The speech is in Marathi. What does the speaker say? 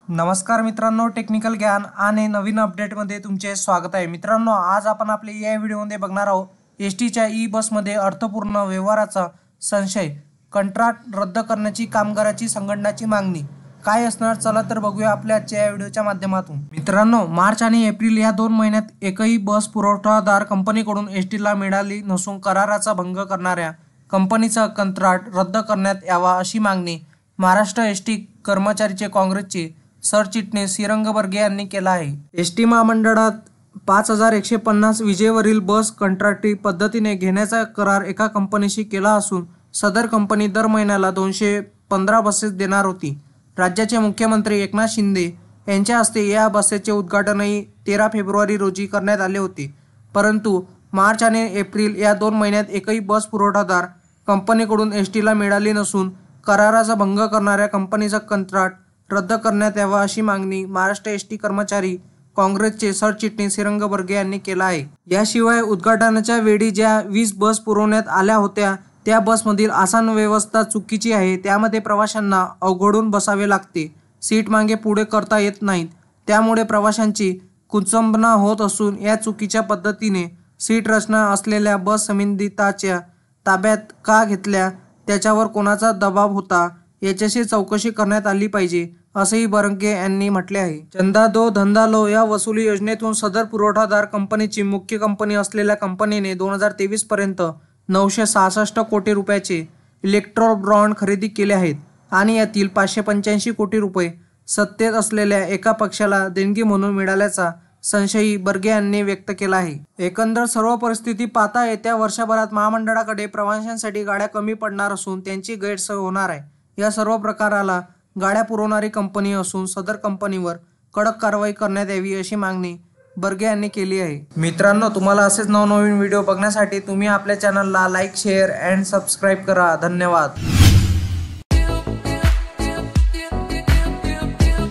नमस्कार मित्रांनो, टेक्निकल ज्ञान आणि नवीन अपडेटमध्ये तुमचे स्वागत आहे। मित्रांनो, आज आपण आपल्या या व्हिडिओमध्ये बघणार आहोत एसटीच्या ई बसमध्ये अर्थपूर्ण व्यवहाराचा संशय, कंत्राट रद्द करण्याची कामगाराची संघटनाची मागणी काय असणार, चला तर बघूया आपल्या आजच्या या व्हिडिओच्या माध्यमातून। मित्रांनो, मार्च आणि एप्रिल या 2 महिन्यात एकही बस पुरवठादार कंपनीकडून एसटीला मिळाली नसून कराराचा भंग करणाऱ्या कंपनीचा कंत्राट रद्द करण्यात यावा अशी मागणी महाराष्ट्र एसटी कर्मचारीचे काँग्रेसचे सरचिटणीस श्रीरंग बर्गे यांनी केला आहे। एसटी महामंडळात 5150 विजेवरील बस कंत्राटी पद्धतीने घेण्याचा करार एका कंपनीशी केला असून सदर कंपनी दर महिन्याला 215 बसेस देणार होती। राज्याचे मुख्यमंत्री एकनाथ शिंदे यांच्या हस्ते या बसेसचे उद्घाटनही 13 फेब्रुवारी रोजी करण्यात आले होते। परंतु मार्च आणि एप्रिल या 2 महिन्यात एकही बस पुरवठादार कंपनीकडून एसटीला मिळाली नसून कराराचा भंग करणाऱ्या कंपनीचा कंत्राट रद्द करण्यात यावा अशी मागणी महाराष्ट्र एसटी कर्मचारी काँग्रेसचे सरचिटणीस श्रीरंग बर्गे यांनी केला आहे। याशिवाय उद्घाटनाच्या वेळी ज्या 20 बस पुरवण्यात आल्या होत्या त्या बसमधील आसन व्यवस्था चुकीची आहे, त्यामध्ये प्रवाशांना अवघडून बसावे लागते, सीट मागे पुढे करता येत नाहीत, त्यामुळे प्रवाशांची कुचंबना होत असून या चुकीच्या पद्धतीने सीट रचना असलेल्या बस संबंधिताच्या ताब्यात का घेतल्या, त्याच्यावर कोणाचा दबाव होता याच्याशी चौकशी करण्यात आली पाहिजे असेही बर्गे यांनी म्हटले आहे। चंदा दो धंदा लो या वसुली योजनेतून सदर पुरवठादार कंपनीची मुख्य कंपनी असलेल्या कंपनीने 2023 पर्यंत 966 कोटी रुपयाचे इलेक्ट्रो बॉन्ड खरेदी केले आहेत आणि यातील 585 कोटी रुपये सत्तेत असलेल्या एका पक्षाला देणगी म्हणून मिळाल्याचा संशयही बर्गे यांनी व्यक्त केला आहे। एकंदर सर्व परिस्थिती पाहता येत्या वर्षभरात महामंडळाकडे प्रवाशांसाठी गाड्या कमी पडणार असून त्यांची गैरसोय होणार आहे। या सर्व प्रकाराला गाड्या पुरवणारी कंपनी असून सदर कंपनीवर कडक कारवाई करण्यात यावी अशी मागणी बर्गे यांनी केली आहे। मित्रांनो, तुम्हाला असेच नवनवीन व्हिडिओ बघण्यासाठी तुम्ही आपल्या चॅनलला लाईक, शेअर अँड सबस्क्राईब करा। धन्यवाद।